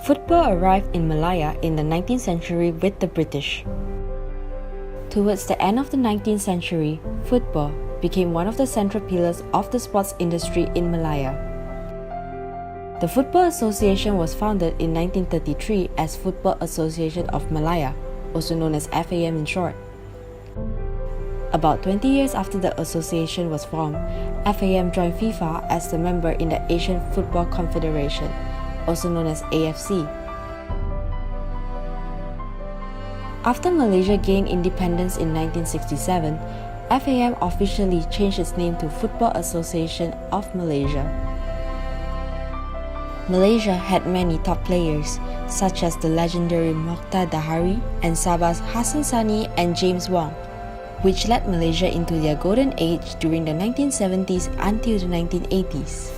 Football arrived in Malaya in the 19th century with the British. Towards the end of the 19th century, football became one of the central pillars of the sports industry in Malaya. The Football Association was founded in 1933 as Football Association of Malaya, also known as FAM in short. About 20 years after the association was formed, FAM joined FIFA as the member in the Asian Football Confederation, also known as AFC. After Malaysia gained independence in 1967, FAM officially changed its name to Football Association of Malaysia. Malaysia had many top players, such as the legendary Mokhtar Dahari and Sabah's Hassan Sani and James Wong, which led Malaysia into their golden age during the 1970s until the 1980s.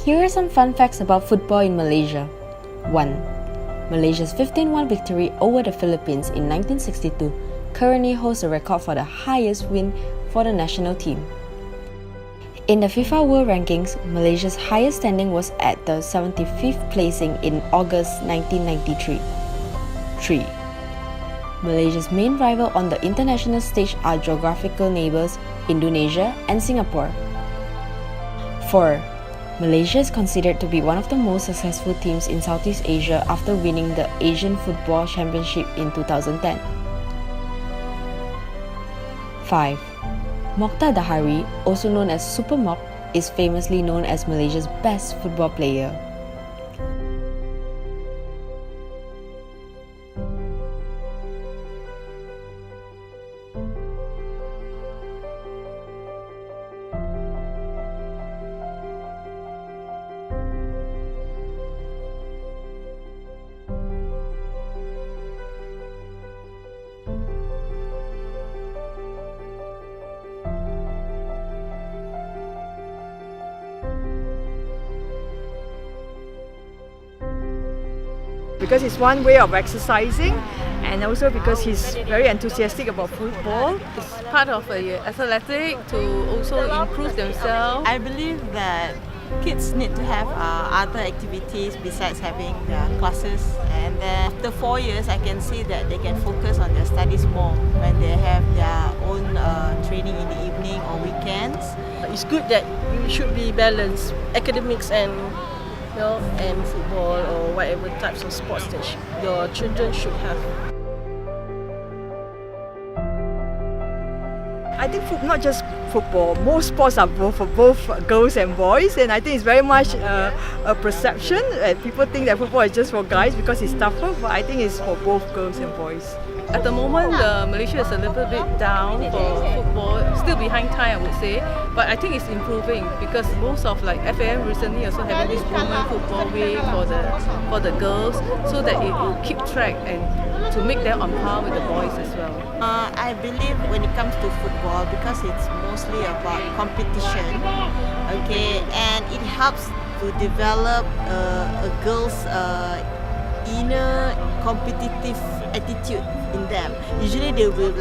Here are some fun facts about football in Malaysia. 1. Malaysia's 15-1 victory over the Philippines in 1962 currently holds the record for the highest win for the national team. In the FIFA World Rankings, Malaysia's highest standing was at the 75th placing in August 1993. 3. Malaysia's main rival on the international stage are geographical neighbours Indonesia and Singapore. 4. Malaysia is considered to be one of the most successful teams in Southeast Asia after winning the Asian Football Championship in 2010. 5. Mokhtar Dahari, also known as Super Mok, is famously known as Malaysia's best football player. Because it's one way of exercising, and also because he's very enthusiastic about football. It's part of athletic to also improve themselves. I believe that kids need to have other activities besides having their classes, and then after 4 years I can see that they can focus on their studies more when they have their own training in the evening or weekends. It's good that you should be balanced, academics and football or whatever types of sports that your children should have. I think not just football, most sports are for both girls and boys, and I think it's very much a perception. People think that football is just for guys because it's tougher, but I think it's for both girls and boys. At the moment, Malaysia is a little bit down for football, still behind Thai I would say, but I think it's improving because most of FAM recently also having this women football week for the girls, so that it will keep track and to make them on par with the boys as well. I believe when it comes to football, because it's mostly about competition, okay, and it helps to develop a girl's inner competitive attitude in them. Usually they will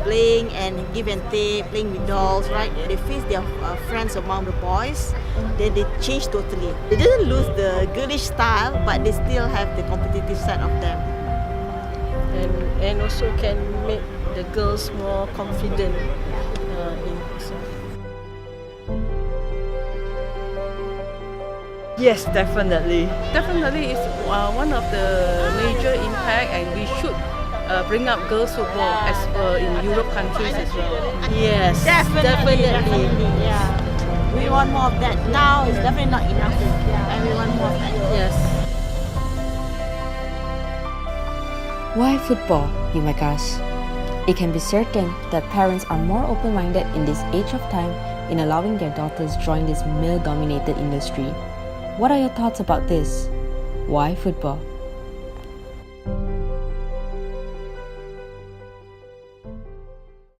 playing and give and take, playing with dolls, right? They face their friends among the boys, then they change totally. They didn't lose the girlish style, but they still have the competitive side of them. And also can make the girls more confident in themselves. Yes, definitely. Definitely, it's one of the major impact, and we should bring up girls football as in Europe countries as well. Yes, definitely. Yeah. We want more of that. Now it's definitely not enough, and we want more of that. Yes. Why football, you might ask? It can be certain that parents are more open-minded in this age of time in allowing their daughters join this male-dominated industry. What are your thoughts about this? Why football?